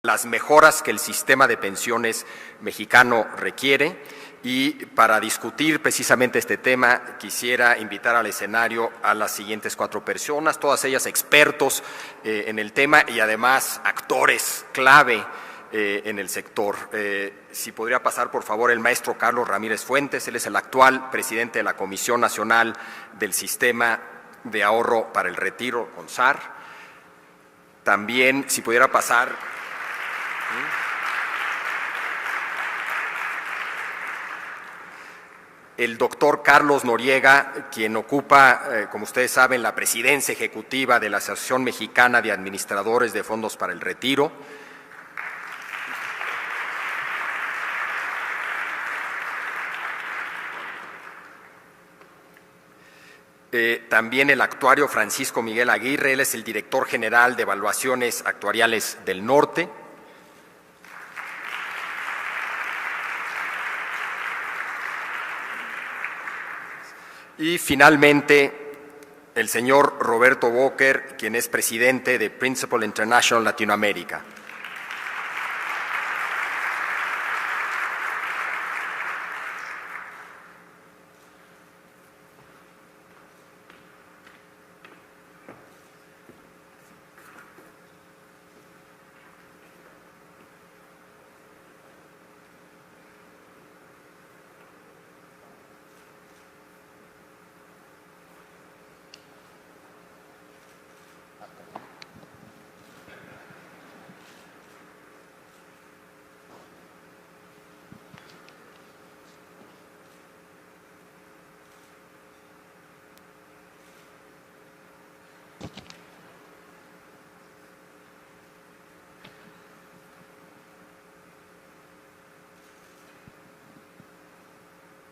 las mejoras que el sistema de pensiones mexicano requiere. Y para discutir precisamente este tema, quisiera invitar al escenario a las siguientes 4 personas, todas ellas expertos en el tema y además actores clave en el sector. Si podría pasar, por favor, el maestro Carlos Ramírez Fuentes. Él es el actual presidente de la Comisión Nacional del Sistema de Ahorro para el Retiro, CONSAR. También, si pudiera pasar. El doctor Carlos Noriega, quien ocupa, como ustedes saben, la presidencia ejecutiva de la Asociación Mexicana de Administradores de Fondos para el Retiro. También el actuario Francisco Miguel Aguirre, él es el director general de Evaluaciones Actuariales del Norte. Y finalmente, el señor Roberto Boker, quien es presidente de Principal International Latinoamérica.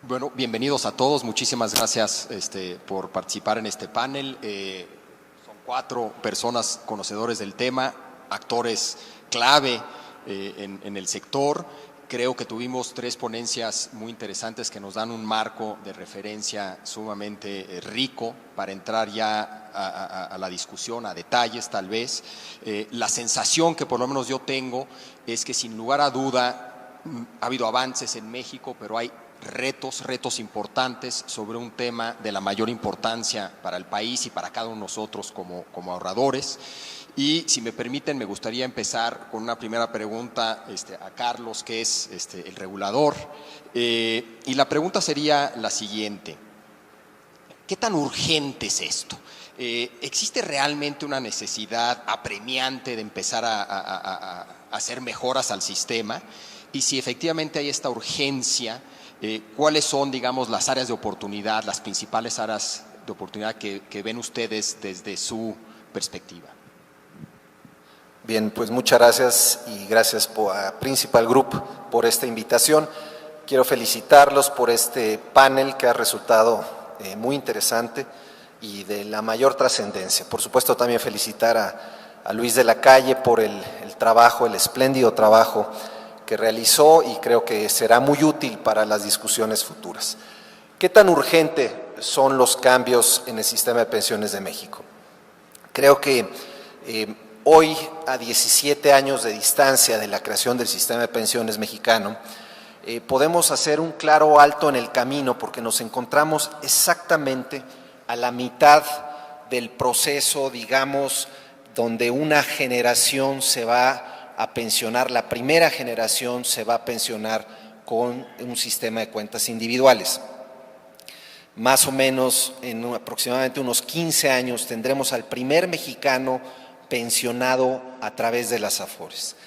Bueno, bienvenidos a todos. Muchísimas gracias por participar en este panel. Son 4 personas conocedores del tema, actores clave en el sector. Creo que tuvimos 3 ponencias muy interesantes que nos dan un marco de referencia sumamente rico para entrar ya a la discusión, a detalles tal vez. La sensación que por lo menos yo tengo es que sin lugar a duda ha habido avances en México, pero hay retos importantes sobre un tema de la mayor importancia para el país y para cada uno de nosotros como ahorradores. Y si me permiten, me gustaría empezar con una primera pregunta a Carlos, que es el regulador. Y la pregunta sería la siguiente: ¿qué tan urgente es esto? ¿Existe realmente una necesidad apremiante de empezar a hacer mejoras al sistema? Y si efectivamente hay esta urgencia, ¿cuáles son, digamos, las áreas de oportunidad, las principales áreas de oportunidad que ven ustedes desde su perspectiva? Bien, pues muchas gracias y gracias a Principal Group por esta invitación. Quiero felicitarlos por este panel que ha resultado muy interesante y de la mayor trascendencia. Por supuesto, también felicitar a Luis de la Calle por el trabajo, el espléndido trabajo que realizó y creo que será muy útil para las discusiones futuras. ¿Qué tan urgente son los cambios en el sistema de pensiones de México? Creo que hoy, a 17 años de distancia de la creación del sistema de pensiones mexicano, podemos hacer un claro alto en el camino porque nos encontramos exactamente a la mitad del proceso, digamos, donde una generación se va a pensionar, la primera generación se va a pensionar con un sistema de cuentas individuales. Más o menos en aproximadamente unos 15 años tendremos al primer mexicano pensionado a través de las AFORES.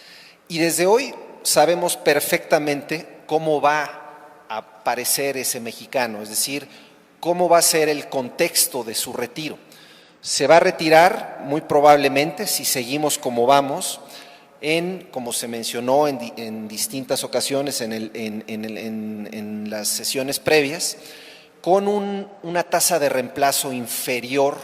Y desde hoy sabemos perfectamente cómo va a aparecer ese mexicano, es decir, cómo va a ser el contexto de su retiro. Se va a retirar muy probablemente, si seguimos como vamos, como se mencionó en distintas ocasiones en las sesiones previas, con una tasa de reemplazo inferior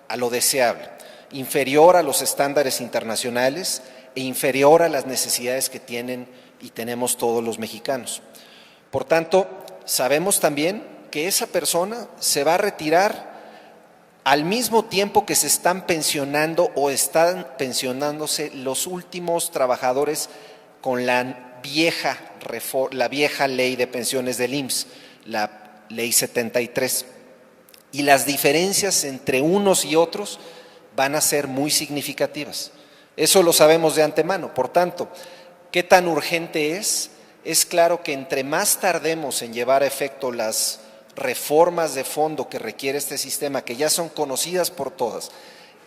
a lo deseable, inferior a los estándares internacionales e inferior a las necesidades que tienen y tenemos todos los mexicanos. Por tanto, sabemos también que esa persona se va a retirar al mismo tiempo que se están pensionando o están pensionándose los últimos trabajadores con la vieja ley de pensiones del IMSS, la ley 73. Y las diferencias entre unos y otros van a ser muy significativas. Eso lo sabemos de antemano. Por tanto, ¿qué tan urgente es? Es claro que entre más tardemos en llevar a efecto las reformas de fondo que requiere este sistema, que ya son conocidas por todas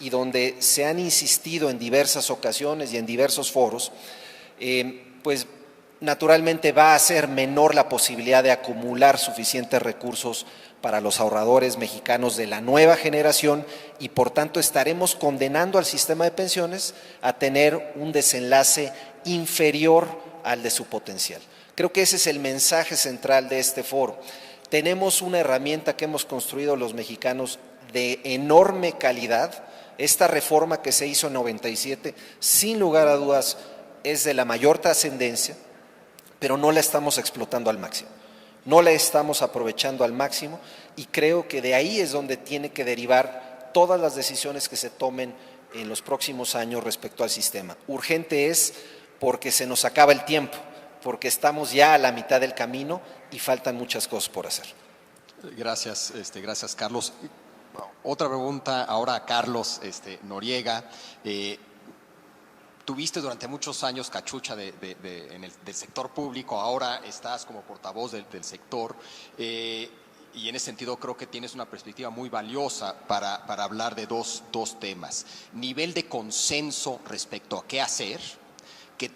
y donde se han insistido en diversas ocasiones y en diversos foros, pues naturalmente va a ser menor la posibilidad de acumular suficientes recursos para los ahorradores mexicanos de la nueva generación y por tanto estaremos condenando al sistema de pensiones a tener un desenlace inferior al de su potencial. Creo que ese es el mensaje central de este foro. Tenemos una herramienta que hemos construido los mexicanos de enorme calidad. Esta reforma que se hizo en 97, sin lugar a dudas, es de la mayor trascendencia, pero no la estamos explotando al máximo. No la estamos aprovechando al máximo y creo que de ahí es donde tiene que derivar todas las decisiones que se tomen en los próximos años respecto al sistema. Urgente es porque se nos acaba el tiempo, porque estamos ya a la mitad del camino y faltan muchas cosas por hacer. Gracias, gracias Carlos. Otra pregunta ahora a Carlos Noriega. Tuviste durante muchos años cachucha del sector público, ahora estás como portavoz del sector y en ese sentido creo que tienes una perspectiva muy valiosa para hablar de dos temas. Nivel de consenso respecto a qué hacer, qué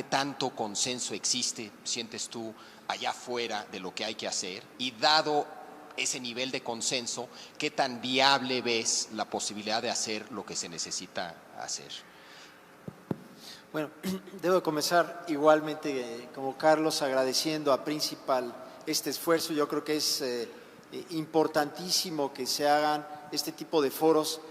tanto consenso existe, sientes tú, allá afuera de lo que hay que hacer, y dado ese nivel de consenso, ¿qué tan viable ves la posibilidad de hacer lo que se necesita hacer? Bueno, debo comenzar igualmente como Carlos agradeciendo a Principal este esfuerzo. Yo creo que es importantísimo que se hagan este tipo de foros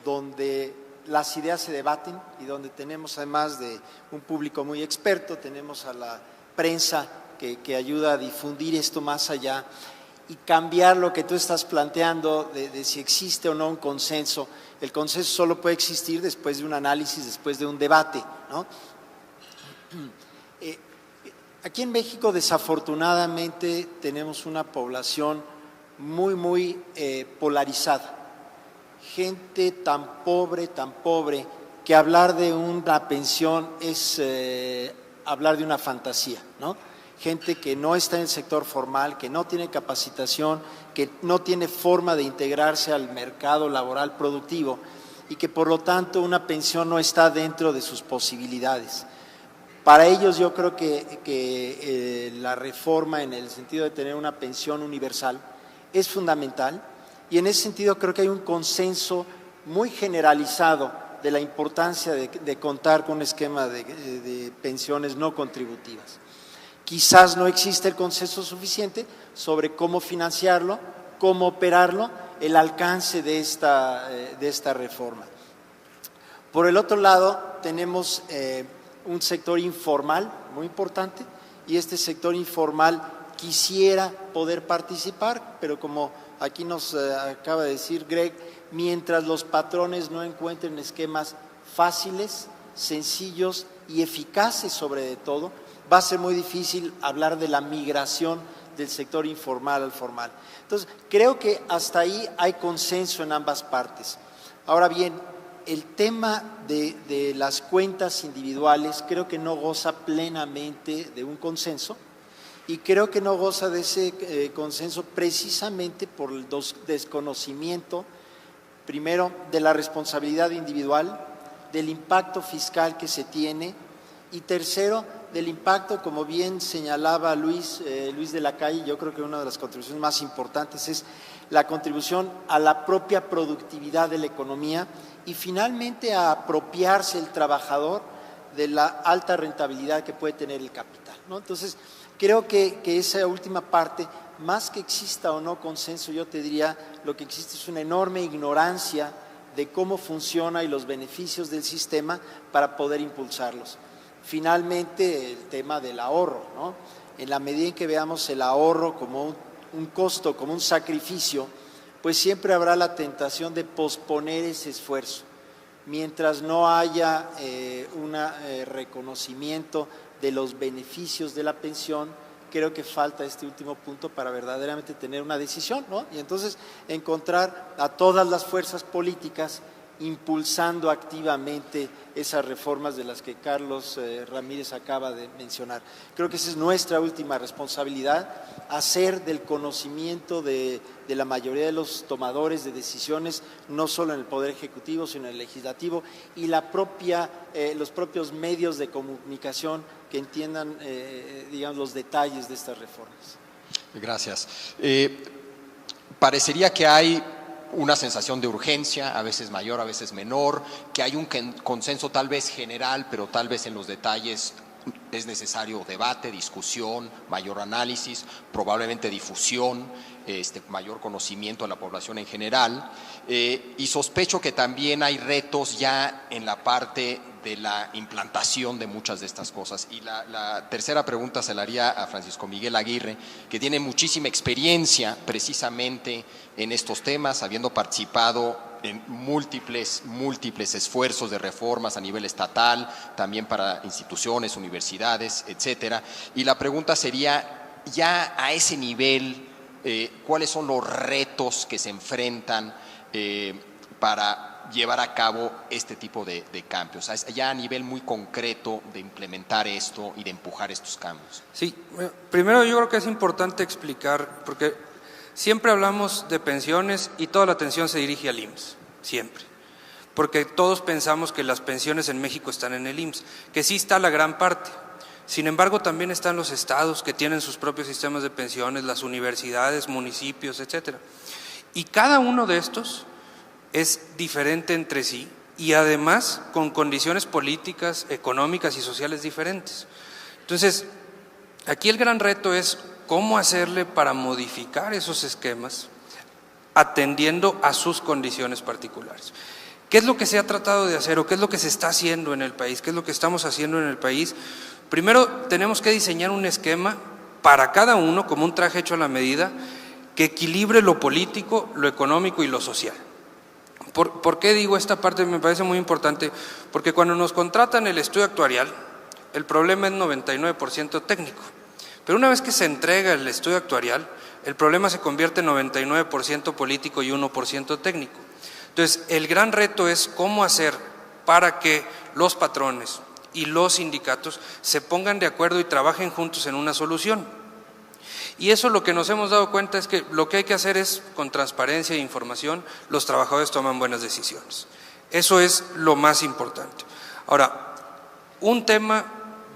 donde las ideas se debaten y donde tenemos además de un público muy experto, tenemos a la prensa que ayuda a difundir esto más allá y cambiar lo que tú estás planteando de si existe o no un consenso. El consenso solo puede existir después de un análisis, después de un debate, ¿no? Aquí en México desafortunadamente tenemos una población muy polarizada. Gente tan pobre, que hablar de una pensión es hablar de una fantasía, ¿no? Gente que no está en el sector formal, que no tiene capacitación, que no tiene forma de integrarse al mercado laboral productivo y que por lo tanto una pensión no está dentro de sus posibilidades. Para ellos yo creo que la reforma en el sentido de tener una pensión universal es fundamental y en ese sentido creo que hay un consenso muy generalizado de la importancia de contar con un esquema de pensiones no contributivas. Quizás no existe el consenso suficiente sobre cómo financiarlo, cómo operarlo, el alcance de esta reforma. Por el otro lado, tenemos un sector informal muy importante y este sector informal quisiera poder participar, pero como aquí nos acaba de decir Greg, mientras los patrones no encuentren esquemas fáciles, sencillos y eficaces sobre todo, va a ser muy difícil hablar de la migración del sector informal al formal. Entonces, creo que hasta ahí hay consenso en ambas partes. Ahora bien, el tema de las cuentas individuales creo que no goza plenamente de un consenso y creo que no goza de ese consenso precisamente por el desconocimiento, primero, de la responsabilidad individual, del impacto fiscal que se tiene y tercero, del impacto, como bien señalaba Luis de la Calle, yo creo que una de las contribuciones más importantes es la contribución a la propia productividad de la economía y finalmente a apropiarse el trabajador de la alta rentabilidad que puede tener el capital, ¿no? Entonces, creo que esa última parte, más que exista o no consenso, yo te diría, lo que existe es una enorme ignorancia de cómo funciona y los beneficios del sistema para poder impulsarlos. Finalmente, el tema del ahorro, ¿no? En la medida en que veamos el ahorro como un costo, como un sacrificio, pues siempre habrá la tentación de posponer ese esfuerzo. Mientras no haya un reconocimiento de los beneficios de la pensión, creo que falta este último punto para verdaderamente tener una decisión, ¿no? Y entonces encontrar a todas las fuerzas políticas impulsando activamente esas reformas de las que Carlos Ramírez acaba de mencionar. Creo que esa es nuestra última responsabilidad, hacer del conocimiento de la mayoría de los tomadores de decisiones, no solo en el Poder Ejecutivo, sino en el Legislativo, y los propios medios de comunicación que entiendan, digamos, los detalles de estas reformas. Gracias. Parecería que hay una sensación de urgencia, a veces mayor, a veces menor, que hay un consenso tal vez general, pero tal vez en los detalles es necesario debate, discusión, mayor análisis, probablemente difusión, mayor conocimiento de la población en general, y sospecho que también hay retos ya en la parte de la implantación de muchas de estas cosas. Y la tercera pregunta se la haría a Francisco Miguel Aguirre, que tiene muchísima experiencia precisamente en estos temas, habiendo participado en múltiples esfuerzos de reformas a nivel estatal, también para instituciones, universidades, etcétera. Y la pregunta sería, ya a ese nivel, ¿cuáles son los retos que se enfrentan para llevar a cabo este tipo de cambios? O sea, ya a nivel muy concreto de implementar esto y de empujar estos cambios. Sí, primero yo creo que es importante explicar, porque siempre hablamos de pensiones y toda la atención se dirige al IMSS, siempre. Porque todos pensamos que las pensiones en México están en el IMSS, que sí está la gran parte. Sin embargo, también están los estados que tienen sus propios sistemas de pensiones, las universidades, municipios, etcétera. Y cada uno de estos es diferente entre sí y además con condiciones políticas, económicas y sociales diferentes. Entonces, aquí el gran reto es cómo hacerle para modificar esos esquemas atendiendo a sus condiciones particulares. ¿Qué es lo que se ha tratado de hacer o qué es lo que se está haciendo en el país? ¿Qué es lo que estamos haciendo en el país? Primero, tenemos que diseñar un esquema para cada uno, como un traje hecho a la medida, que equilibre lo político, lo económico y lo social. ¿Por qué digo esta parte? Me parece muy importante, porque cuando nos contratan el estudio actuarial, el problema es 99% técnico. Pero una vez que se entrega el estudio actuarial, el problema se convierte en 99% político y 1% técnico. Entonces, el gran reto es cómo hacer para que los patrones y los sindicatos se pongan de acuerdo y trabajen juntos en una solución. Y eso lo que nos hemos dado cuenta es que lo que hay que hacer es, con transparencia e información, los trabajadores toman buenas decisiones. Eso es lo más importante. Ahora, un tema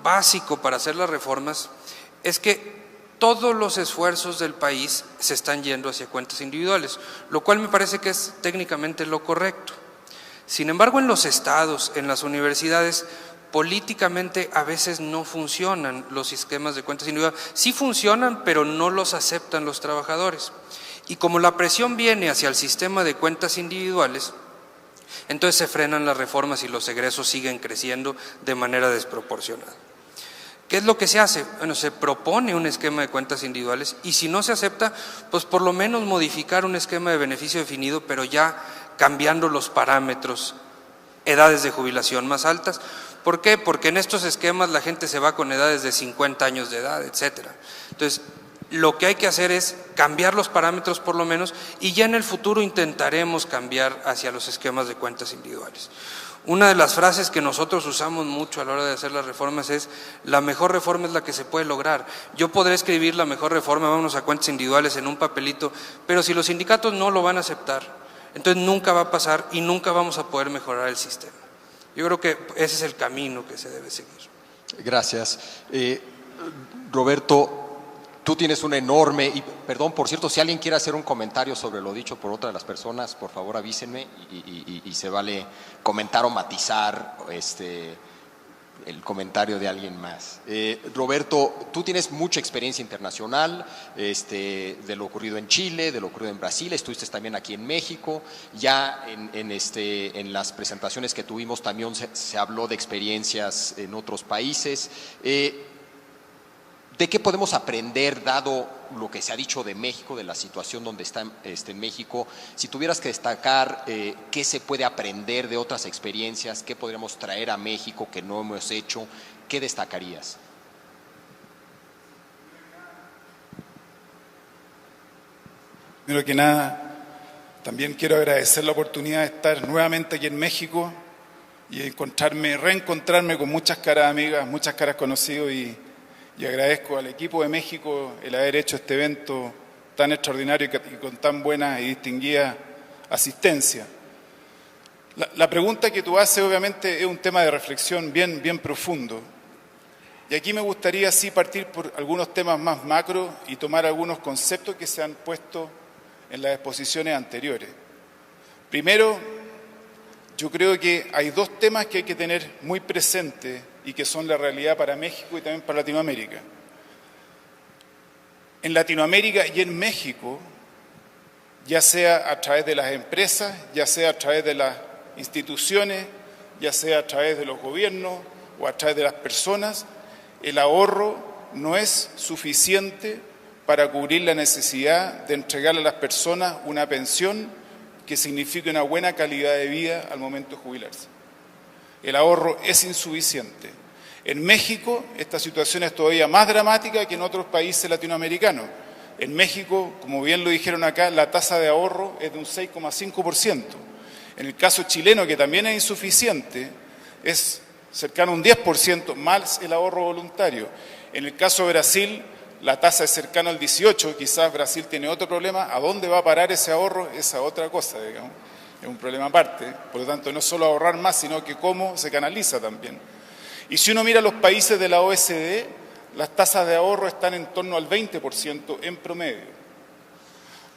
básico para hacer las reformas es que todos los esfuerzos del país se están yendo hacia cuentas individuales, lo cual me parece que es técnicamente lo correcto. Sin embargo, en los estados, en las universidades, políticamente a veces no funcionan los esquemas de cuentas individuales. Sí funcionan, pero no los aceptan los trabajadores. Y como la presión viene hacia el sistema de cuentas individuales, entonces se frenan las reformas y los egresos siguen creciendo de manera desproporcionada. ¿Qué es lo que se hace? Bueno, se propone un esquema de cuentas individuales y si no se acepta, pues por lo menos modificar un esquema de beneficio definido, pero ya cambiando los parámetros, edades de jubilación más altas. ¿Por qué? Porque en estos esquemas la gente se va con edades de 50 años de edad, etcétera. Entonces, lo que hay que hacer es cambiar los parámetros por lo menos y ya en el futuro intentaremos cambiar hacia los esquemas de cuentas individuales. Una de las frases que nosotros usamos mucho a la hora de hacer las reformas es: la mejor reforma es la que se puede lograr. Yo podré escribir la mejor reforma, vámonos a cuentas individuales en un papelito, pero si los sindicatos no lo van a aceptar, entonces nunca va a pasar y nunca vamos a poder mejorar el sistema. Yo creo que ese es el camino que se debe seguir. Gracias. Roberto, tú tienes una enorme, y perdón, por cierto, si alguien quiere hacer un comentario sobre lo dicho por otra de las personas, por favor avísenme y se vale comentar o matizar el comentario de alguien más. Roberto, tú tienes mucha experiencia internacional, de lo ocurrido en Chile, de lo ocurrido en Brasil, estuviste también aquí en México, ya en las presentaciones que tuvimos también se habló de experiencias en otros países. ¿De qué podemos aprender, dado lo que se ha dicho de México, de la situación donde está México? Si tuvieras que destacar qué se puede aprender de otras experiencias, qué podríamos traer a México que no hemos hecho, ¿qué destacarías? Primero que nada, también quiero agradecer la oportunidad de estar nuevamente aquí en México y reencontrarme con muchas caras amigas, muchas caras conocidas, y agradezco al equipo de México el haber hecho este evento tan extraordinario y con tan buena y distinguida asistencia. La pregunta que tú haces obviamente es un tema de reflexión bien profundo. Y aquí me gustaría sí partir por algunos temas más macro y tomar algunos conceptos que se han puesto en las exposiciones anteriores. Primero, yo creo que hay dos temas que hay que tener muy presentes y que son la realidad para México y también para Latinoamérica. En Latinoamérica y en México, ya sea a través de las empresas, ya sea a través de las instituciones, ya sea a través de los gobiernos o a través de las personas, el ahorro no es suficiente para cubrir la necesidad de entregarle a las personas una pensión que signifique una buena calidad de vida al momento de jubilarse. El ahorro es insuficiente. En México esta situación es todavía más dramática que en otros países latinoamericanos. En México, como bien lo dijeron acá, la tasa de ahorro es de un 6,5%. En el caso chileno, que también es insuficiente, es cercano a un 10% más el ahorro voluntario. En el caso de Brasil, la tasa es cercana al 18%, quizás Brasil tiene otro problema. ¿A dónde va a parar ese ahorro? Esa otra cosa, digamos. Es un problema aparte. Por lo tanto, no es solo ahorrar más, sino que cómo se canaliza también. Y si uno mira los países de la OECD, las tasas de ahorro están en torno al 20% en promedio.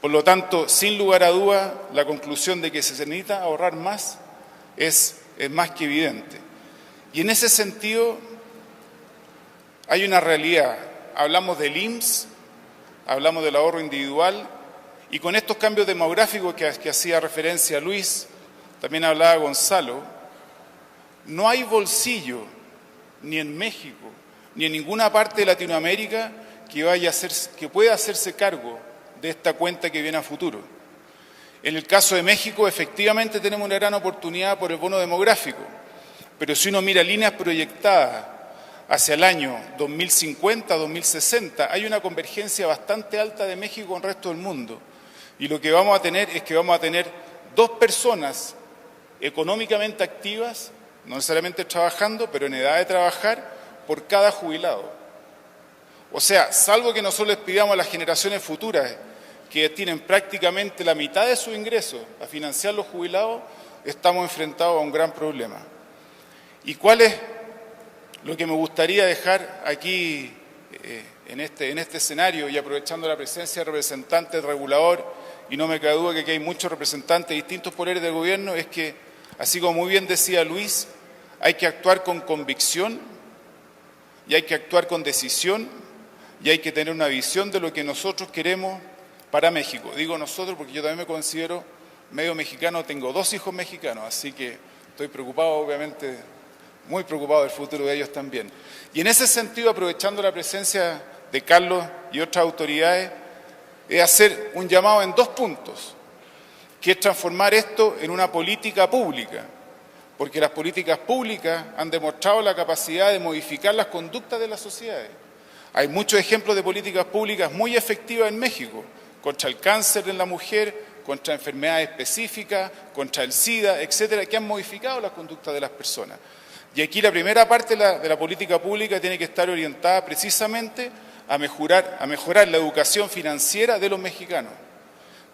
Por lo tanto, sin lugar a duda, la conclusión de que se necesita ahorrar más es más que evidente. Y en ese sentido, hay una realidad. Hablamos del IMSS, hablamos del ahorro individual, y con estos cambios demográficos que hacía referencia Luis, también hablaba Gonzalo, no hay bolsillo, ni en México, ni en ninguna parte de Latinoamérica que pueda hacerse cargo de esta cuenta que viene a futuro. En el caso de México, efectivamente tenemos una gran oportunidad por el bono demográfico, pero si uno mira líneas proyectadas hacia el año 2050, 2060, hay una convergencia bastante alta de México con el resto del mundo. Y lo que vamos a tener es que vamos a tener 2 personas económicamente activas, no necesariamente trabajando, pero en edad de trabajar, por cada jubilado. O sea, salvo que nosotros les pidamos a las generaciones futuras que tienen prácticamente la mitad de sus ingresos a financiar los jubilados, estamos enfrentados a un gran problema. ¿Y cuál es lo que me gustaría dejar aquí en este escenario, y aprovechando la presencia del representante del regulador, y no me cabe duda que aquí hay muchos representantes de distintos poderes del gobierno, es que, así como muy bien decía Luis, hay que actuar con convicción y hay que actuar con decisión y hay que tener una visión de lo que nosotros queremos para México. Digo nosotros porque yo también me considero medio mexicano, tengo 2 hijos mexicanos, así que estoy preocupado, obviamente, muy preocupado del futuro de ellos también. Y en ese sentido, aprovechando la presencia de Carlos y otras autoridades, es hacer un llamado en 2 puntos, que es transformar esto en una política pública, porque las políticas públicas han demostrado la capacidad de modificar las conductas de las sociedades. Hay muchos ejemplos de políticas públicas muy efectivas en México, contra el cáncer en la mujer, contra enfermedades específicas, contra el SIDA, etcétera, que han modificado las conductas de las personas. Y aquí la primera parte de la política pública tiene que estar orientada precisamente a mejorar la educación financiera de los mexicanos.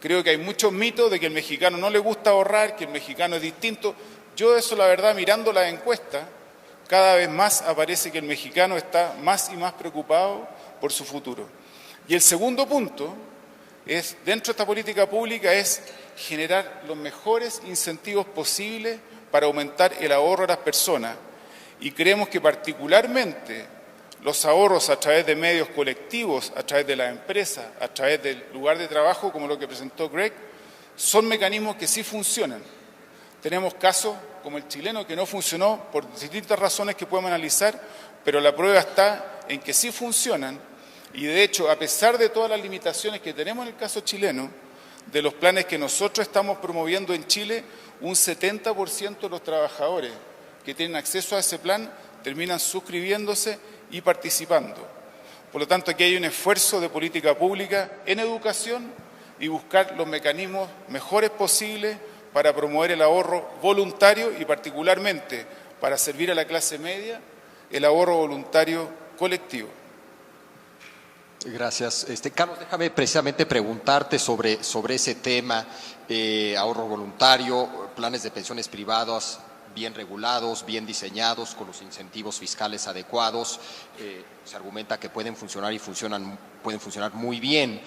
Creo que hay muchos mitos de que el mexicano no le gusta ahorrar, que el mexicano es distinto. Yo eso, la verdad, mirando las encuestas, cada vez más aparece que el mexicano está más y más preocupado por su futuro. Y el segundo punto es, dentro de esta política pública, es generar los mejores incentivos posibles para aumentar el ahorro de las personas. Y creemos que particularmente los ahorros a través de medios colectivos, a través de las empresas, a través del lugar de trabajo, como lo que presentó Greg, son mecanismos que sí funcionan. Tenemos casos como el chileno que no funcionó por distintas razones que podemos analizar, pero la prueba está en que sí funcionan Y de hecho, a pesar de todas las limitaciones que tenemos en el caso chileno, de los planes que nosotros estamos promoviendo en Chile, un 70% de los trabajadores que tienen acceso a ese plan terminan suscribiéndose y participando. Por lo tanto, aquí hay un esfuerzo de política pública en educación y buscar los mecanismos mejores posibles para promover el ahorro voluntario y particularmente para servir a la clase media el ahorro voluntario colectivo. Gracias. Carlos, déjame precisamente preguntarte sobre ese tema, ahorro voluntario, planes de pensiones privadas bien regulados, bien diseñados, con los incentivos fiscales adecuados. Se argumenta que pueden funcionar y pueden funcionar muy bien.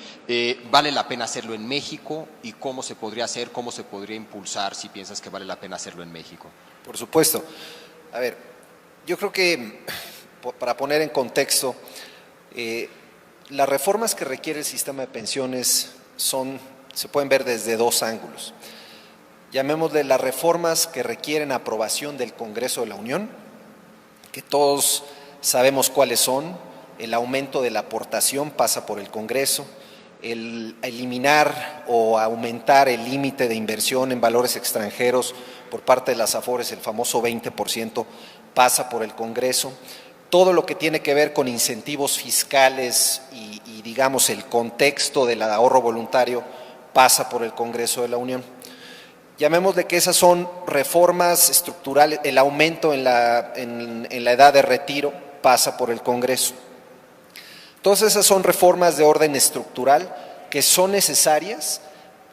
¿Vale la pena hacerlo en México? ¿Y cómo se podría hacer, cómo se podría impulsar si piensas que vale la pena hacerlo en México? Por supuesto. A ver, yo creo que para poner en contexto, las reformas que requiere el sistema de pensiones se pueden ver desde dos ángulos. Llamémosle las reformas que requieren aprobación del Congreso de la Unión, que todos sabemos cuáles son. El aumento de la aportación pasa por el Congreso, el eliminar o aumentar el límite de inversión en valores extranjeros por parte de las AFORES, el famoso 20%, pasa por el Congreso. Todo lo que tiene que ver con incentivos fiscales y digamos el contexto del ahorro voluntario pasa por el Congreso de la Unión. Llamémosle que esas son reformas estructurales, el aumento en la edad de retiro pasa por el Congreso. Todas esas son reformas de orden estructural que son necesarias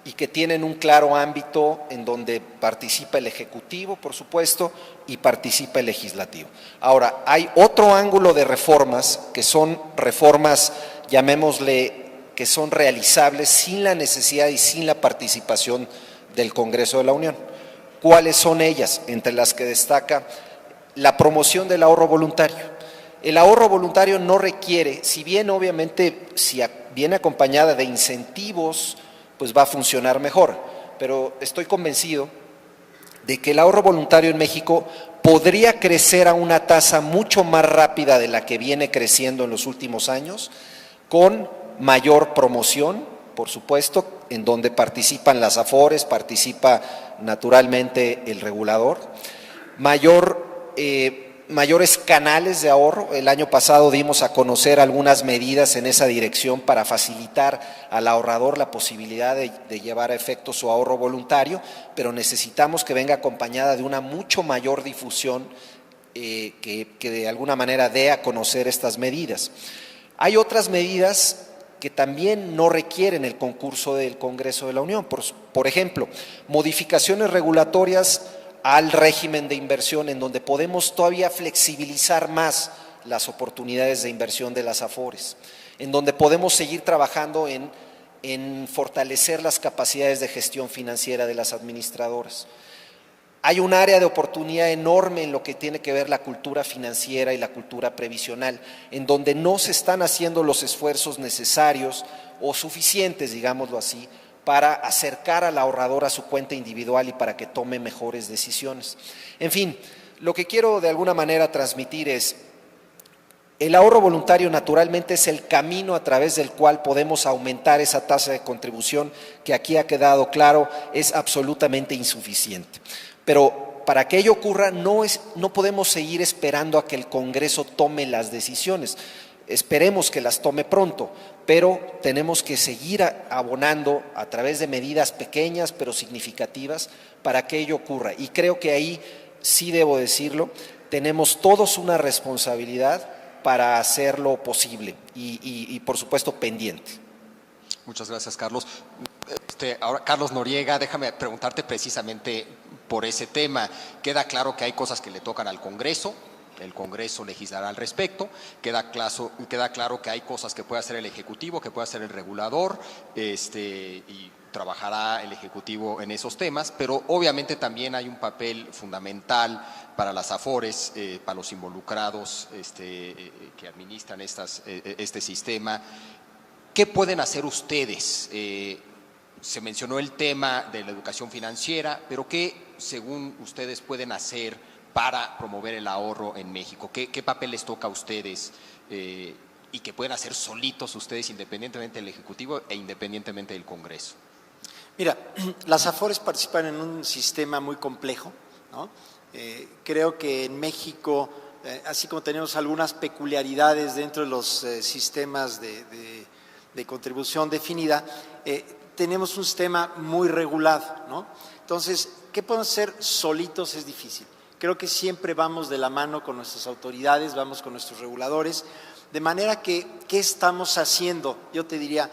y que tienen un claro ámbito en donde participa el Ejecutivo, por supuesto, y participa el Legislativo. Ahora, hay otro ángulo de reformas que son reformas, llamémosle, que son realizables sin la necesidad y sin la participación del Congreso de la Unión. ¿Cuáles son ellas? Entre las que destaca la promoción del ahorro voluntario. El ahorro voluntario no requiere, si bien obviamente si viene acompañada de incentivos, pues va a funcionar mejor, pero estoy convencido de que el ahorro voluntario en México podría crecer a una tasa mucho más rápida de la que viene creciendo en los últimos años, con mayor promoción, por supuesto, en donde participan las AFORES, participa naturalmente el regulador, mayores canales de ahorro. El año pasado dimos a conocer algunas medidas en esa dirección para facilitar al ahorrador la posibilidad de llevar a efecto su ahorro voluntario, pero necesitamos que venga acompañada de una mucho mayor difusión que de alguna manera dé a conocer estas medidas. Hay otras medidas que también no requieren el concurso del Congreso de la Unión. Por ejemplo, modificaciones regulatorias al régimen de inversión, en donde podemos todavía flexibilizar más las oportunidades de inversión de las AFORES, en donde podemos seguir trabajando en fortalecer las capacidades de gestión financiera de las administradoras. Hay un área de oportunidad enorme en lo que tiene que ver la cultura financiera y la cultura previsional, en donde no se están haciendo los esfuerzos necesarios o suficientes, digámoslo así, para acercar al ahorrador a su cuenta individual y para que tome mejores decisiones. En fin, lo que quiero de alguna manera transmitir es: el ahorro voluntario naturalmente es el camino a través del cual podemos aumentar esa tasa de contribución que aquí ha quedado claro es absolutamente insuficiente. Pero para que ello ocurra no podemos seguir esperando a que el Congreso tome las decisiones. Esperemos que las tome pronto, pero tenemos que seguir abonando a través de medidas pequeñas pero significativas para que ello ocurra. Y creo que ahí, sí debo decirlo, tenemos todos una responsabilidad para hacerlo posible y por supuesto pendiente. Muchas gracias, Carlos. Ahora, Carlos Noriega, déjame preguntarte precisamente por ese tema. Queda claro que hay cosas que le tocan al Congreso, el Congreso legislará al respecto. Queda claro que hay cosas que puede hacer el Ejecutivo, que puede hacer el regulador, y trabajará el Ejecutivo en esos temas, pero obviamente también hay un papel fundamental para las AFORES, para los involucrados que administran este sistema. ¿Qué pueden hacer ustedes? Se mencionó el tema de la educación financiera, pero ¿qué, según ustedes, pueden hacer para promover el ahorro en México? ¿Qué papel les toca a ustedes y que pueden hacer solitos ustedes independientemente del Ejecutivo e independientemente del Congreso? Mira, las AFORES participan en un sistema muy complejo, ¿no? Creo que en México, así como tenemos algunas peculiaridades dentro de los sistemas de contribución definida, tenemos un sistema muy regulado, ¿no? Entonces, ¿qué podemos hacer solitos? Es difícil. Creo que siempre vamos de la mano con nuestras autoridades, vamos con nuestros reguladores, de manera que, ¿qué estamos haciendo? Yo te diría,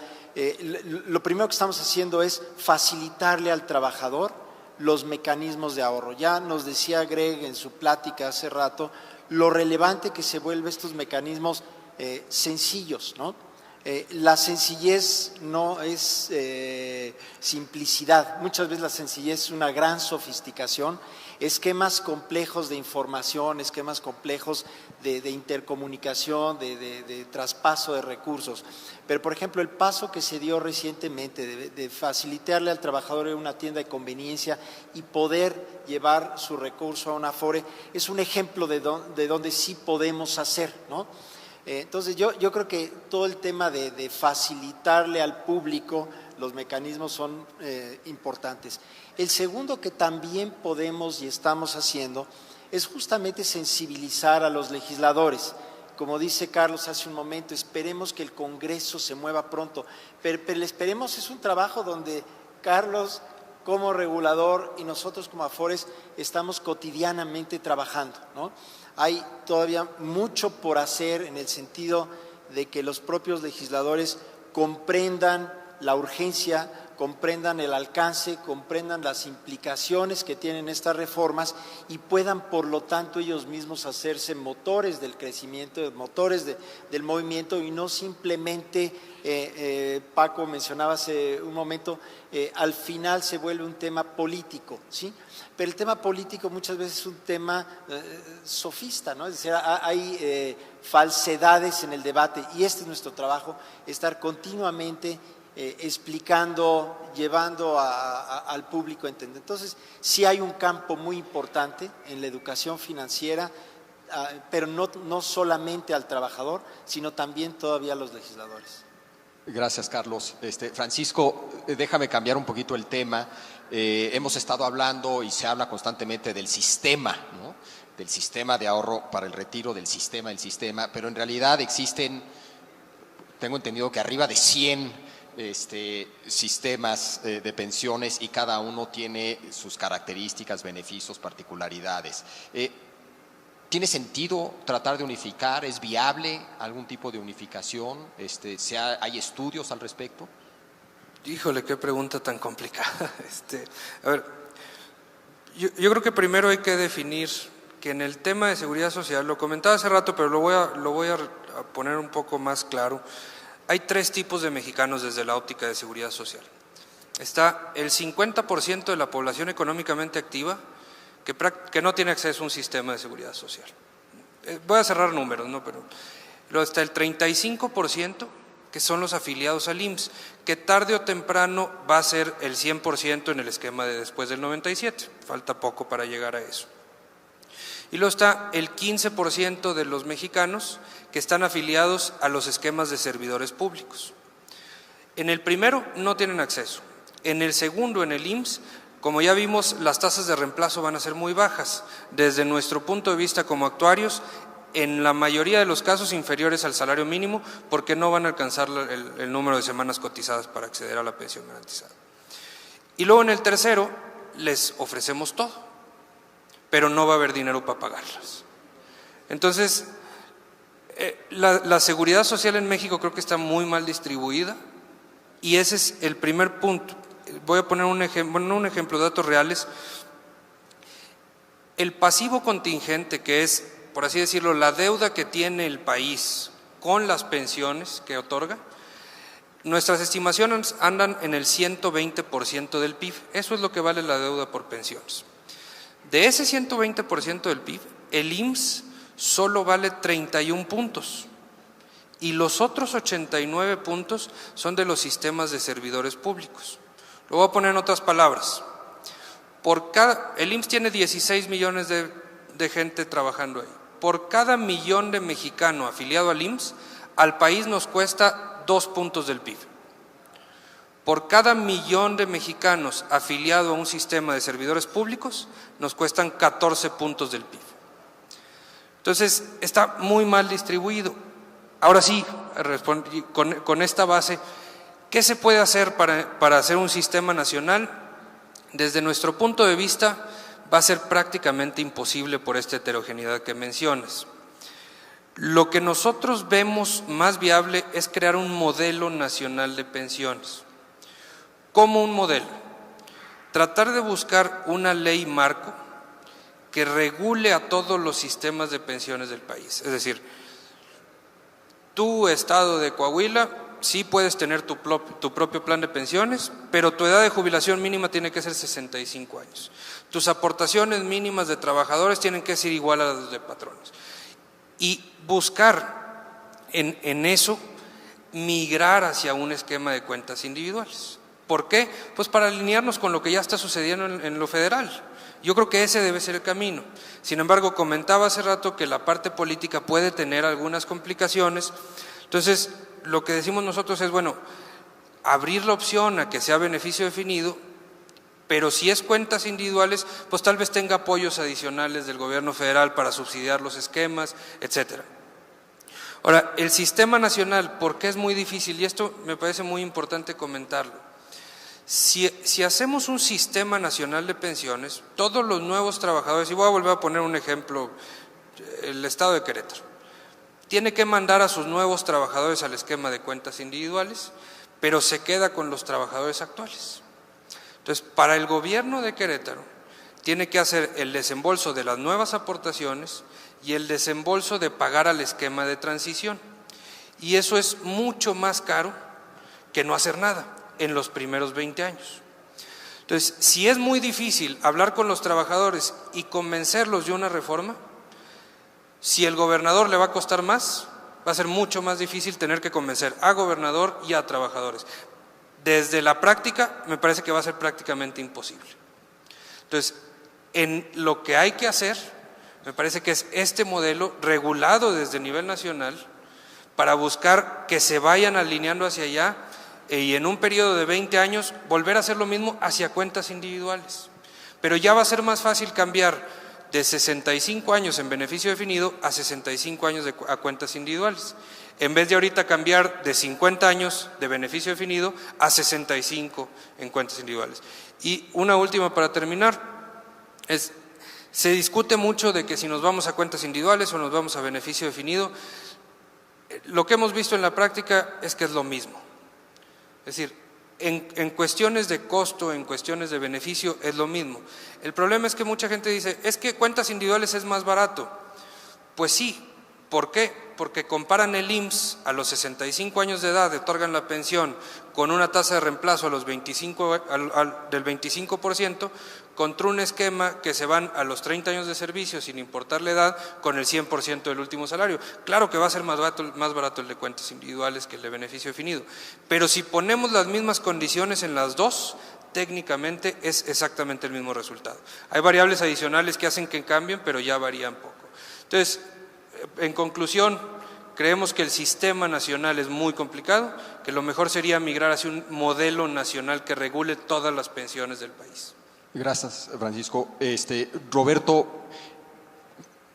lo primero que estamos haciendo es facilitarle al trabajador los mecanismos de ahorro. Ya nos decía Greg en su plática hace rato lo relevante que se vuelven estos mecanismos sencillos, ¿no? La sencillez no es simplicidad, muchas veces la sencillez es una gran sofisticación, esquemas complejos de información, esquemas complejos de intercomunicación, de traspaso de recursos. Pero, por ejemplo, el paso que se dio recientemente de facilitarle al trabajador en una tienda de conveniencia y poder llevar su recurso a una AFORE es un ejemplo de donde sí podemos hacer, ¿no? Entonces yo creo que todo el tema de facilitarle al público los mecanismos son importantes. El segundo que también podemos y estamos haciendo es justamente sensibilizar a los legisladores. Como dice Carlos hace un momento, esperemos que el Congreso se mueva pronto, pero el esperemos es un trabajo donde Carlos como regulador y nosotros como AFORES estamos cotidianamente trabajando, ¿no? Hay todavía mucho por hacer en el sentido de que los propios legisladores comprendan la urgencia, comprendan el alcance, comprendan las implicaciones que tienen estas reformas y puedan, por lo tanto, ellos mismos hacerse motores del crecimiento, motores del movimiento y no simplemente, Paco mencionaba hace un momento, al final se vuelve un tema político, ¿sí? Pero el tema político muchas veces es un tema sofista, ¿no? Es decir, hay falsedades en el debate y este es nuestro trabajo, estar continuamente explicando, llevando al público a entender. Entonces, sí hay un campo muy importante en la educación financiera, pero no solamente al trabajador, sino también todavía a los legisladores. Gracias, Carlos. Francisco, déjame cambiar un poquito el tema. Hemos estado hablando y se habla constantemente del sistema, ¿no? Del sistema de ahorro para el retiro, del sistema, pero en realidad existen, tengo entendido que arriba de 100 sistemas de pensiones y cada uno tiene sus características, beneficios, particularidades. ¿Tiene sentido tratar de unificar? ¿Es viable algún tipo de unificación? ¿Hay estudios al respecto? Híjole, qué pregunta tan complicada. A ver, yo creo que primero hay que definir que en el tema de seguridad social, lo comentaba hace rato, pero lo voy a poner un poco más claro. Hay 3 tipos de mexicanos desde la óptica de seguridad social. Está el 50% de la población económicamente activa que no tiene acceso a un sistema de seguridad social. Voy a cerrar números, ¿no? Pero luego está el 35%, que son los afiliados al IMSS, que tarde o temprano va a ser el 100% en el esquema de después del 97. Falta poco para llegar a eso. Y luego está el 15% de los mexicanos que están afiliados a los esquemas de servidores públicos. En el primero no tienen acceso. En el segundo, en el IMSS, como ya vimos, las tasas de reemplazo van a ser muy bajas. Desde nuestro punto de vista como actuarios, en la mayoría de los casos inferiores al salario mínimo, porque no van a alcanzar el número de semanas cotizadas para acceder a la pensión garantizada. Y luego en el tercero les ofrecemos todo, pero no va a haber dinero para pagarlas. Entonces, la seguridad social en México creo que está muy mal distribuida y ese es el primer punto. Voy a poner un ejemplo de datos reales. El pasivo contingente, que es, por así decirlo, la deuda que tiene el país con las pensiones que otorga, nuestras estimaciones andan en el 120% del PIB. Eso es lo que vale la deuda por pensiones. De ese 120% del PIB, el IMSS solo vale 31 puntos y los otros 89 puntos son de los sistemas de servidores públicos. Lo voy a poner en otras palabras. El IMSS tiene 16 millones de gente trabajando ahí. Por cada millón de mexicano afiliado al IMSS, al país nos cuesta 2 puntos del PIB. Por cada 1.000.000 de mexicanos afiliado a un sistema de servidores públicos, nos cuestan 14 puntos del PIB. Entonces, está muy mal distribuido. Ahora sí, con esta base, ¿qué se puede hacer para hacer un sistema nacional? Desde nuestro punto de vista, va a ser prácticamente imposible por esta heterogeneidad que mencionas. Lo que nosotros vemos más viable es crear un modelo nacional de pensiones. ¿Cómo un modelo? Tratar de buscar una ley marco que regule a todos los sistemas de pensiones del país. Es decir, tu estado de Coahuila sí puedes tener tu propio plan de pensiones, pero tu edad de jubilación mínima tiene que ser 65 años. Tus aportaciones mínimas de trabajadores tienen que ser igual a las de patronos. Y buscar en eso migrar hacia un esquema de cuentas individuales. ¿Por qué? Pues para alinearnos con lo que ya está sucediendo en lo federal. Yo creo que ese debe ser el camino. Sin embargo, comentaba hace rato que la parte política puede tener algunas complicaciones. Entonces, lo que decimos nosotros es, bueno, abrir la opción a que sea beneficio definido, pero si es cuentas individuales, pues tal vez tenga apoyos adicionales del gobierno federal para subsidiar los esquemas, etcétera. Ahora, el sistema nacional, ¿por qué es muy difícil? Y esto me parece muy importante comentarlo. Si hacemos un sistema nacional de pensiones, todos los nuevos trabajadores, y voy a volver a poner un ejemplo, el estado de Querétaro, tiene que mandar a sus nuevos trabajadores al esquema de cuentas individuales, pero se queda con los trabajadores actuales. Entonces, para el gobierno de Querétaro, tiene que hacer el desembolso de las nuevas aportaciones y el desembolso de pagar al esquema de transición. Y eso es mucho más caro que no hacer nada en los primeros 20 años. Entonces, si es muy difícil hablar con los trabajadores y convencerlos de una reforma, si el gobernador le va a costar más, va a ser mucho más difícil tener que convencer a gobernador y a trabajadores. Desde la práctica, me parece que va a ser prácticamente imposible. Entonces, en lo que hay que hacer, me parece que es este modelo regulado desde el nivel nacional para buscar que se vayan alineando hacia allá y en un periodo de 20 años volver a hacer lo mismo hacia cuentas individuales. Pero ya va a ser más fácil cambiar de 65 años en beneficio definido a 65 años a cuentas individuales, en vez de ahorita cambiar de 50 años de beneficio definido a 65 en cuentas individuales. Y una última para terminar, se discute mucho de que si nos vamos a cuentas individuales o nos vamos a beneficio definido. Lo que hemos visto en la práctica es que es lo mismo. Es decir, en cuestiones de costo, en cuestiones de beneficio, es lo mismo. El problema es que mucha gente dice, es que cuentas individuales es más barato. Pues sí, ¿por qué? Porque comparan el IMSS a los 65 años de edad, otorgan la pensión con una tasa de reemplazo a los del 25%, contra un esquema que se van a los 30 años de servicio sin importar la edad con el 100% del último salario. Claro que va a ser más barato el de cuentas individuales que el de beneficio definido, pero si ponemos las mismas condiciones en las dos, técnicamente es exactamente el mismo resultado. Hay variables adicionales que hacen que cambien, pero ya varían poco. Entonces, en conclusión, creemos que el sistema nacional es muy complicado, que lo mejor sería migrar hacia un modelo nacional que regule todas las pensiones del país. Gracias, Francisco. Roberto,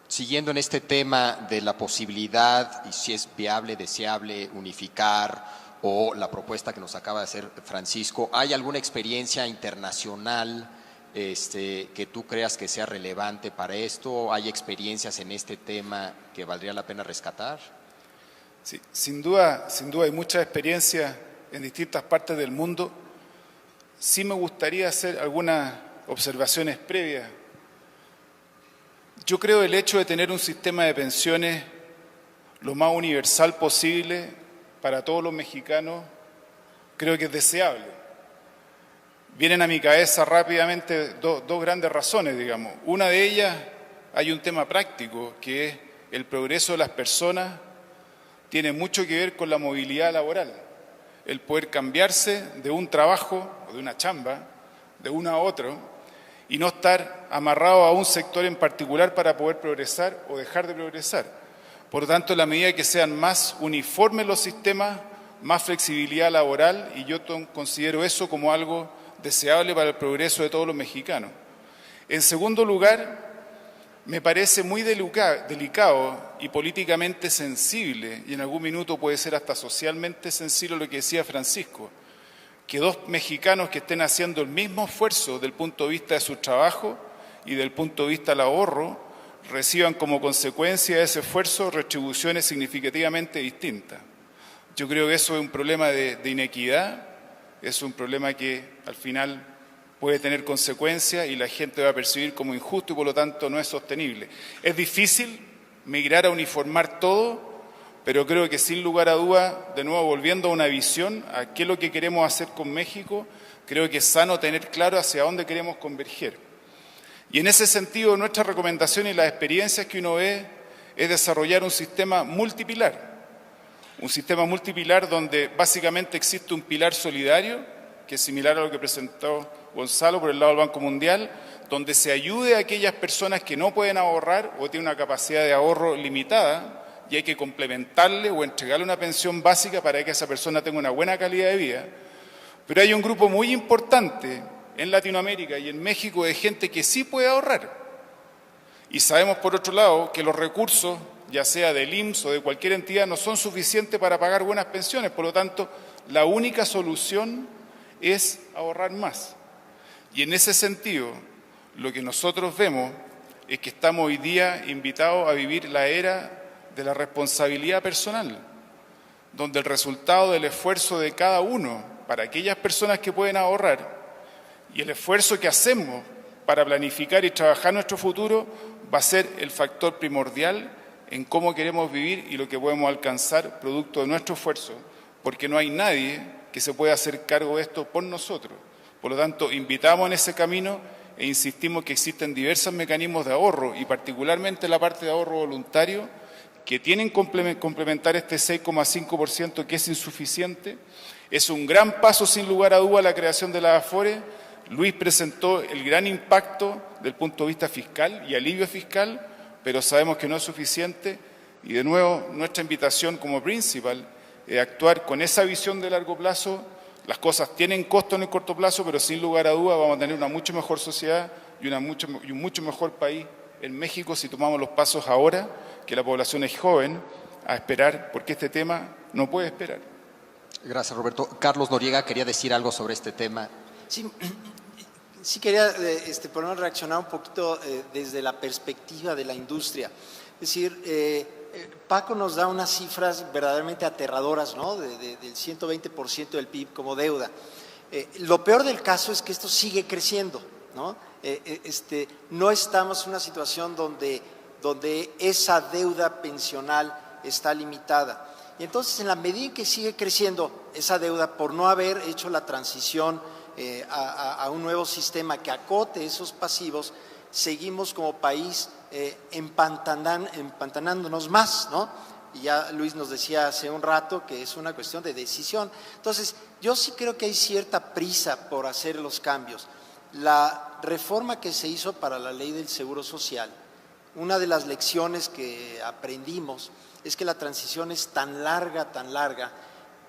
siguiendo en este tema de la posibilidad y si es viable, deseable, unificar o la propuesta que nos acaba de hacer Francisco, ¿hay alguna experiencia internacional que tú creas que sea relevante para esto? ¿Hay experiencias en este tema que valdría la pena rescatar? Sí, sin duda hay mucha experiencia en distintas partes del mundo. Sí me gustaría hacer algunas observaciones previas. Yo creo que el hecho de tener un sistema de pensiones lo más universal posible para todos los mexicanos, creo que es deseable. Vienen a mi cabeza rápidamente dos grandes razones, digamos. Una de ellas, hay un tema práctico, que es el progreso de las personas, tiene mucho que ver con la movilidad laboral. El poder cambiarse de un trabajo o de una chamba, de uno a otro, y no estar amarrado a un sector en particular para poder progresar o dejar de progresar. Por lo tanto, en la medida que sean más uniformes los sistemas, más flexibilidad laboral, y yo considero eso como algo deseable para el progreso de todos los mexicanos. En segundo lugar, me parece muy delicado y políticamente sensible, y en algún minuto puede ser hasta socialmente sensible lo que decía Francisco, que dos mexicanos que estén haciendo el mismo esfuerzo desde el punto de vista de su trabajo y del punto de vista del ahorro, reciban como consecuencia de ese esfuerzo retribuciones significativamente distintas. Yo creo que eso es un problema de inequidad, es un problema que al final puede tener consecuencias y la gente va a percibir como injusto y por lo tanto no es sostenible. Es difícil migrar a uniformar todo, pero creo que sin lugar a duda, de nuevo volviendo a una visión, a qué es lo que queremos hacer con México, creo que es sano tener claro hacia dónde queremos converger. Y en ese sentido, nuestra recomendación y las experiencias que uno ve es desarrollar un sistema multipilar donde básicamente existe un pilar solidario, que es similar a lo que presentó Gonzalo por el lado del Banco Mundial, donde se ayude a aquellas personas que no pueden ahorrar o tienen una capacidad de ahorro limitada y hay que complementarle o entregarle una pensión básica para que esa persona tenga una buena calidad de vida. Pero hay un grupo muy importante en Latinoamérica y en México de gente que sí puede ahorrar. Y sabemos, por otro lado, que los recursos, ya sea del IMSS o de cualquier entidad, no son suficientes para pagar buenas pensiones. Por lo tanto, la única solución es ahorrar más. Y en ese sentido, lo que nosotros vemos es que estamos hoy día invitados a vivir la era de la responsabilidad personal, donde el resultado del esfuerzo de cada uno para aquellas personas que pueden ahorrar y el esfuerzo que hacemos para planificar y trabajar nuestro futuro va a ser el factor primordial en cómo queremos vivir y lo que podemos alcanzar producto de nuestro esfuerzo, porque no hay nadie que se pueda hacer cargo de esto por nosotros. Por lo tanto, invitamos en ese camino e insistimos que existen diversos mecanismos de ahorro y particularmente la parte de ahorro voluntario que tienen que complementar este 6,5% que es insuficiente. Es un gran paso sin lugar a duda la creación de las AFORE. Luis presentó el gran impacto del punto de vista fiscal y alivio fiscal, pero sabemos que no es suficiente y de nuevo nuestra invitación como principal es actuar con esa visión de largo plazo. Las cosas tienen costo en el corto plazo, pero sin lugar a duda vamos a tener una mucho mejor sociedad y un mucho mejor país en México si tomamos los pasos ahora, que la población es joven, a esperar, porque este tema no puede esperar. Gracias, Roberto. Carlos Noriega quería decir algo sobre este tema. Sí quería por no reaccionar un poquito desde la perspectiva de la industria. Es decir, Paco nos da unas cifras verdaderamente aterradoras, ¿no? Del 120% del PIB como deuda. Lo peor del caso es que esto sigue creciendo, ¿no? No estamos en una situación donde esa deuda pensional está limitada. Y entonces, en la medida en que sigue creciendo esa deuda por no haber hecho la transición a un nuevo sistema que acote esos pasivos, seguimos como país empantanándonos más, ¿no? Y ya Luis nos decía hace un rato que es una cuestión de decisión. Entonces, yo sí creo que hay cierta prisa por hacer los cambios. La reforma que se hizo para la ley del Seguro Social, una de las lecciones que aprendimos es que la transición es tan larga,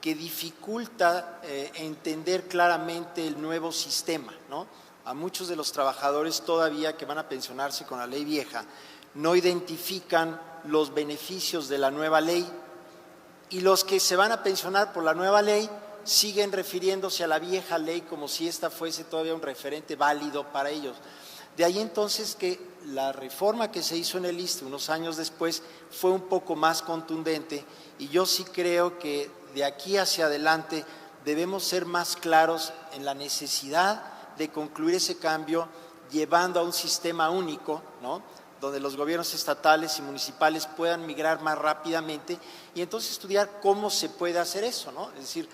que dificulta entender claramente el nuevo sistema, ¿no? A muchos de los trabajadores todavía que van a pensionarse con la ley vieja no identifican los beneficios de la nueva ley y los que se van a pensionar por la nueva ley siguen refiriéndose a la vieja ley como si esta fuese todavía un referente válido para ellos. De ahí entonces que la reforma que se hizo en el ISSSTE unos años después fue un poco más contundente y yo sí creo que de aquí hacia adelante debemos ser más claros en la necesidad de concluir ese cambio llevando a un sistema único, ¿no? Donde los gobiernos estatales y municipales puedan migrar más rápidamente y entonces estudiar cómo se puede hacer eso, ¿no? Es decir,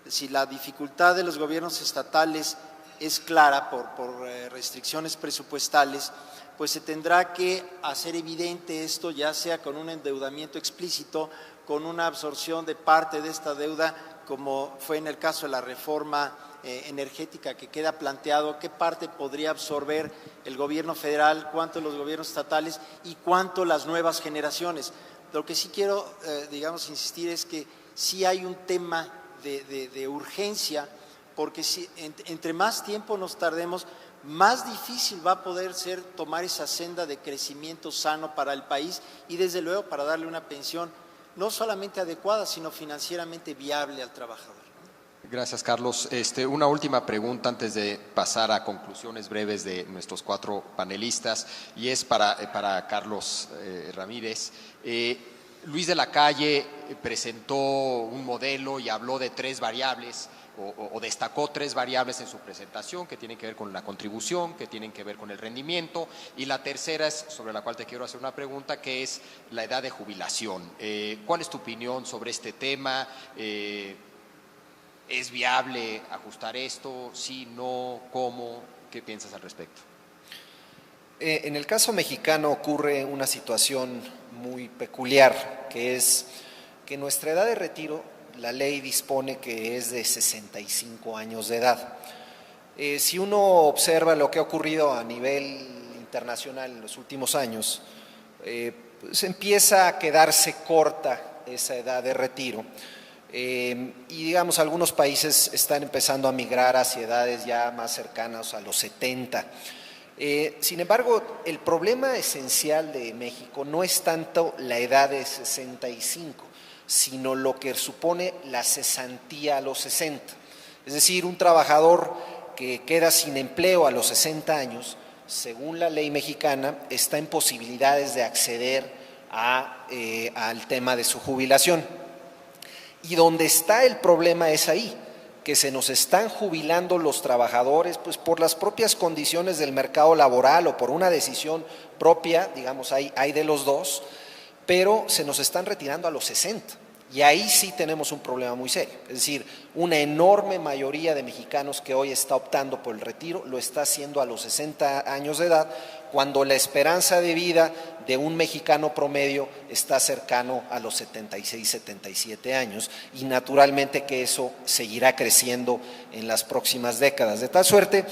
si la dificultad de los gobiernos estatales es clara por restricciones presupuestales, pues se tendrá que hacer evidente esto, ya sea con un endeudamiento explícito, con una absorción de parte de esta deuda, como fue en el caso de la reforma energética que queda planteado, qué parte podría absorber el gobierno federal, cuánto los gobiernos estatales y cuánto las nuevas generaciones. Lo que sí quiero, digamos, insistir es que sí hay un tema de urgencia, porque si, entre más tiempo nos tardemos, más difícil va a poder ser tomar esa senda de crecimiento sano para el país y desde luego para darle una pensión no solamente adecuada, sino financieramente viable al trabajador. Gracias, Carlos. Una última pregunta antes de pasar a conclusiones breves de nuestros 4 panelistas, y es para Carlos Ramírez. Luis de la Calle presentó un modelo y habló de 3 variables, o destacó 3 variables en su presentación que tienen que ver con la contribución, que tienen que ver con el rendimiento, y la tercera es sobre la cual te quiero hacer una pregunta, que es la edad de jubilación. ¿Cuál es tu opinión sobre este tema? ¿Es viable ajustar esto? ¿Sí, no? ¿Cómo? ¿Qué piensas al respecto? En el caso mexicano ocurre una situación muy peculiar, que es que nuestra edad de retiro, la ley dispone que es de 65 años de edad. Si uno observa lo que ha ocurrido a nivel internacional en los últimos años, pues empieza a quedarse corta esa edad de retiro. Y digamos, algunos países están empezando a migrar hacia edades ya más cercanas a los 70. Sin embargo, el problema esencial de México no es tanto la edad de 65, sino lo que supone la cesantía a los 60. Es decir, un trabajador que queda sin empleo a los 60 años, según la ley mexicana, está en posibilidades de acceder al tema de su jubilación. Y donde está el problema es ahí, que se nos están jubilando los trabajadores pues por las propias condiciones del mercado laboral o por una decisión propia, digamos, hay de los dos, pero se nos están retirando a los 60. Y ahí sí tenemos un problema muy serio. Es decir, una enorme mayoría de mexicanos que hoy está optando por el retiro lo está haciendo a los 60 años de edad, cuando la esperanza de vida de un mexicano promedio está cercano a los 76, 77 años, y naturalmente que eso seguirá creciendo en las próximas décadas. De tal suerte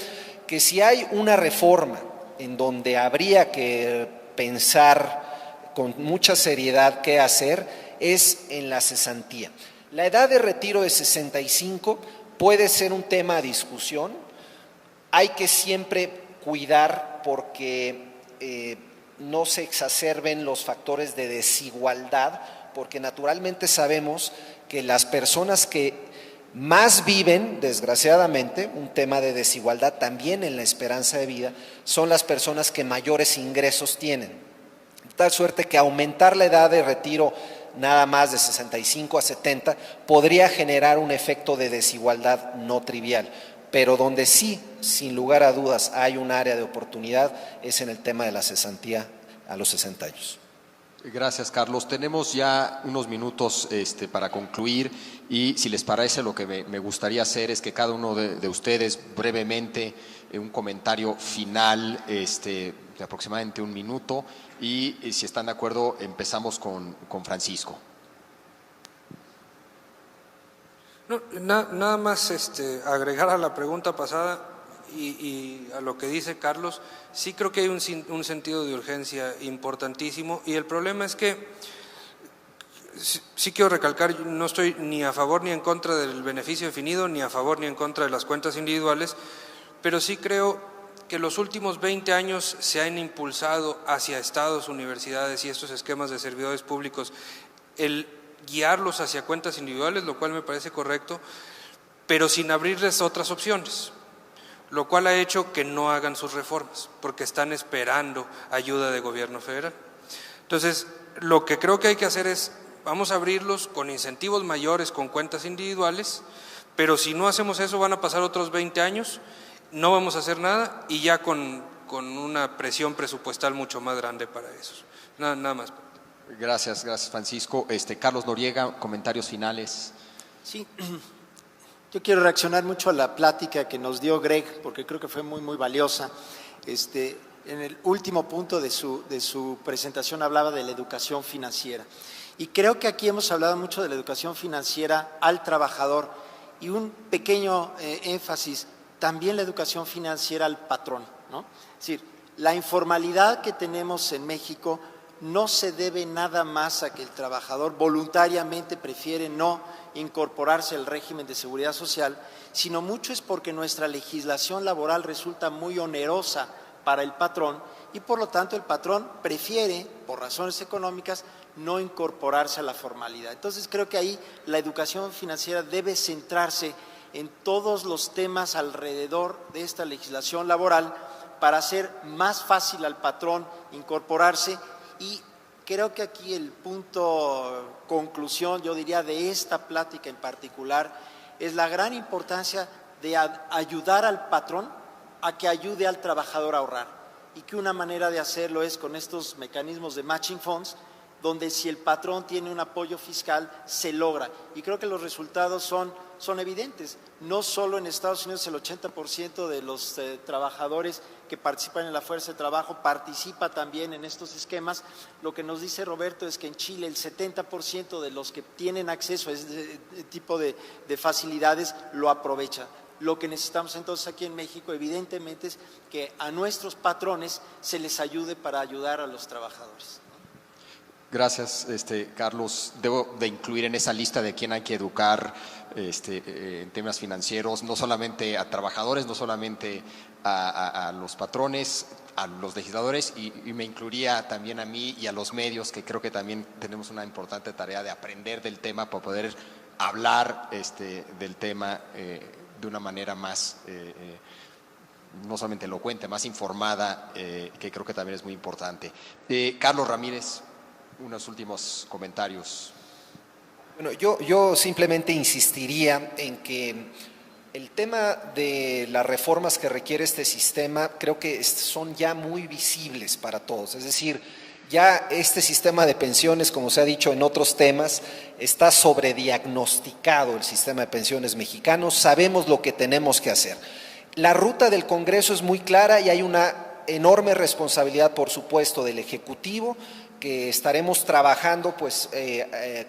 que si hay una reforma en donde habría que pensar con mucha seriedad qué hacer, es en la cesantía. La edad de retiro de 65 puede ser un tema de discusión. Hay que siempre cuidar porque no se exacerben los factores de desigualdad, porque naturalmente sabemos que las personas que más viven, desgraciadamente, un tema de desigualdad también en la esperanza de vida, son las personas que mayores ingresos tienen. De tal suerte que aumentar la edad de retiro nada más de 65 a 70 podría generar un efecto de desigualdad no trivial, pero donde sí, sin lugar a dudas, hay un área de oportunidad es en el tema de la cesantía a los 60 años. Gracias, Carlos. Tenemos ya unos minutos para concluir, y si les parece, lo que me gustaría hacer es que cada uno de ustedes brevemente un comentario final de aproximadamente 1 minuto, y si están de acuerdo empezamos con Francisco. No, nada más agregar a la pregunta pasada y a lo que dice Carlos. Sí creo que hay un sentido de urgencia importantísimo, y el problema es que sí quiero recalcar, no estoy ni a favor ni en contra del beneficio definido, ni a favor ni en contra de las cuentas individuales, pero sí creo que los últimos 20 años se han impulsado hacia estados, universidades y estos esquemas de servidores públicos el guiarlos hacia cuentas individuales, lo cual me parece correcto, pero sin abrirles otras opciones, lo cual ha hecho que no hagan sus reformas, porque están esperando ayuda de gobierno federal. Entonces, lo que creo que hay que hacer es, vamos a abrirlos con incentivos mayores, con cuentas individuales, pero si no hacemos eso van a pasar otros 20 años, no vamos a hacer nada, y ya con una presión presupuestal mucho más grande para eso. Nada más. Gracias Francisco. Carlos Noriega, comentarios finales. Sí, yo quiero reaccionar mucho a la plática que nos dio Greg, porque creo que fue muy, muy valiosa. En el último punto de su presentación hablaba de la educación financiera. Y creo que aquí hemos hablado mucho de la educación financiera al trabajador, y un pequeño énfasis, también la educación financiera al patrón, ¿no? Es decir, la informalidad que tenemos en México no se debe nada más a que el trabajador voluntariamente prefiere no incorporarse al régimen de seguridad social, sino mucho es porque nuestra legislación laboral resulta muy onerosa para el patrón y por lo tanto el patrón prefiere, por razones económicas, no incorporarse a la formalidad. Entonces creo que ahí la educación financiera debe centrarse en todos los temas alrededor de esta legislación laboral para hacer más fácil al patrón incorporarse, y creo que aquí el punto conclusión, yo diría, de esta plática en particular es la gran importancia de ayudar al patrón a que ayude al trabajador a ahorrar, y que una manera de hacerlo es con estos mecanismos de matching funds, donde si el patrón tiene un apoyo fiscal, se logra. Y creo que los resultados son evidentes. No solo en Estados Unidos el 80% de los trabajadores que participan en la fuerza de trabajo participa también en estos esquemas. Lo que nos dice Roberto es que en Chile el 70% de los que tienen acceso a este tipo de facilidades lo aprovechan. Lo que necesitamos entonces aquí en México, evidentemente, es que a nuestros patrones se les ayude para ayudar a los trabajadores. Gracias, Carlos. Debo de incluir en esa lista de quién hay que educar en temas financieros, no solamente a trabajadores, no solamente a los patrones, a los legisladores, y me incluiría también a mí y a los medios, que creo que también tenemos una importante tarea de aprender del tema para poder hablar del tema de una manera más no solamente elocuente, más informada, que creo que también es muy importante. Carlos Ramírez, unos últimos comentarios. Bueno, yo simplemente insistiría en que el tema de las reformas que requiere este sistema creo que son ya muy visibles para todos. Es decir, ya este sistema de pensiones, como se ha dicho en otros temas, está sobrediagnosticado el sistema de pensiones mexicano, sabemos lo que tenemos que hacer. La ruta del Congreso es muy clara y hay una enorme responsabilidad, por supuesto, del Ejecutivo, que estaremos trabajando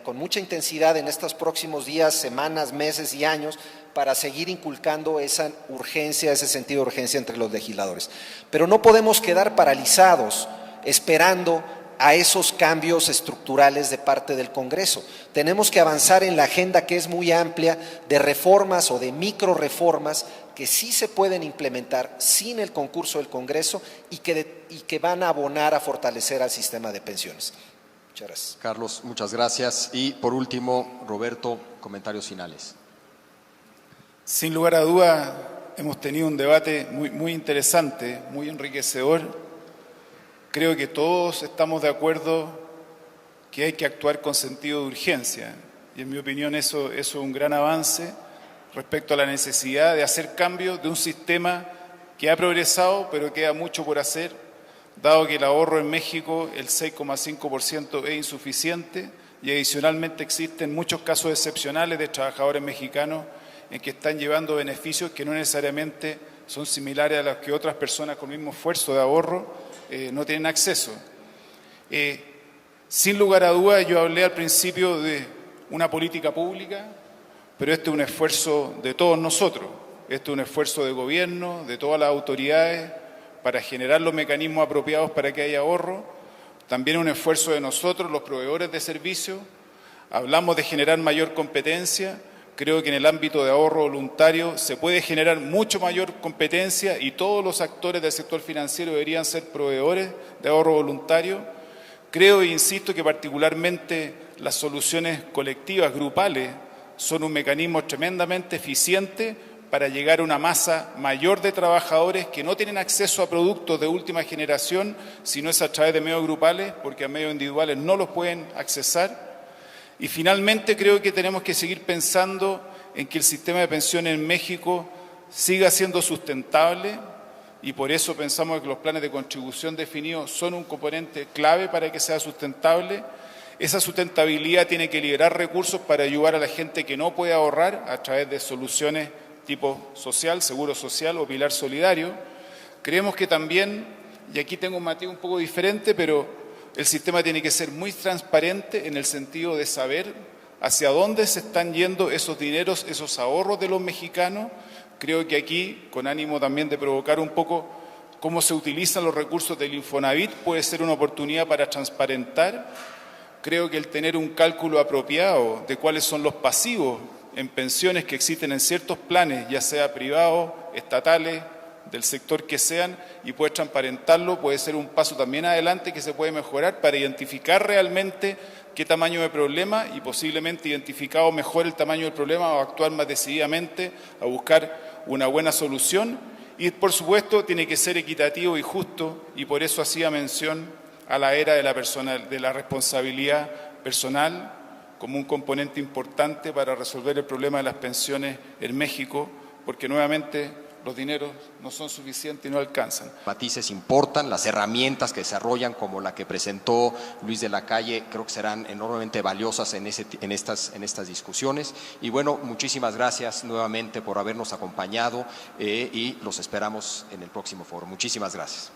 con mucha intensidad en estos próximos días, semanas, meses y años para seguir inculcando esa urgencia, ese sentido de urgencia entre los legisladores. Pero no podemos quedar paralizados esperando a esos cambios estructurales de parte del Congreso. Tenemos que avanzar en la agenda, que es muy amplia, de reformas o de micro reformas que sí se pueden implementar sin el concurso del Congreso y que van a abonar a fortalecer al sistema de pensiones. Muchas gracias. Carlos, muchas gracias. Y por último, Roberto, comentarios finales. Sin lugar a duda, hemos tenido un debate muy interesante, muy enriquecedor. Creo que todos estamos de acuerdo que hay que actuar con sentido de urgencia, y en mi opinión eso es un gran avance respecto a la necesidad de hacer cambios de un sistema que ha progresado, pero queda mucho por hacer, dado que el ahorro en México, el 6,5%, es insuficiente, y adicionalmente existen muchos casos excepcionales de trabajadores mexicanos en que están llevando beneficios que no necesariamente son similares a los que otras personas con el mismo esfuerzo de ahorro no tienen acceso. Sin lugar a dudas, yo hablé al principio de una política pública, pero este es un esfuerzo de todos nosotros, este es un esfuerzo de gobierno, de todas las autoridades, para generar los mecanismos apropiados para que haya ahorro. También es un esfuerzo de nosotros, los proveedores de servicios. Hablamos de generar mayor competencia. Creo que en el ámbito de ahorro voluntario se puede generar mucho mayor competencia, y todos los actores del sector financiero deberían ser proveedores de ahorro voluntario. Creo e insisto que particularmente las soluciones colectivas, grupales, son un mecanismo tremendamente eficiente para llegar a una masa mayor de trabajadores que no tienen acceso a productos de última generación, si no es a través de medios grupales, porque a medios individuales no los pueden accesar. Y finalmente creo que tenemos que seguir pensando en que el sistema de pensiones en México siga siendo sustentable, y por eso pensamos que los planes de contribución definidos son un componente clave para que sea sustentable. Esa sustentabilidad tiene que liberar recursos para ayudar a la gente que no puede ahorrar a través de soluciones tipo social, seguro social o pilar solidario. Creemos que también, y aquí tengo un matiz un poco diferente, pero el sistema tiene que ser muy transparente en el sentido de saber hacia dónde se están yendo esos dineros, esos ahorros de los mexicanos. Creo que aquí, con ánimo también de provocar un poco cómo se utilizan los recursos del Infonavit puede ser una oportunidad para transparentar. Creo que el tener un cálculo apropiado de cuáles son los pasivos en pensiones que existen en ciertos planes, ya sea privados, estatales, del sector que sean, y poder transparentarlo puede ser un paso también adelante que se puede mejorar para identificar realmente qué tamaño de problema y posiblemente identificado mejor el tamaño del problema o actuar más decididamente a buscar una buena solución. Y por supuesto tiene que ser equitativo y justo, y por eso hacía mención a la era de la responsabilidad personal como un componente importante para resolver el problema de las pensiones en México, porque nuevamente los dineros no son suficientes y no alcanzan. Matices importan, las herramientas que desarrollan, como la que presentó Luis de la Calle, creo que serán enormemente valiosas en estas discusiones. Y bueno, muchísimas gracias nuevamente por habernos acompañado y los esperamos en el próximo foro. Muchísimas gracias.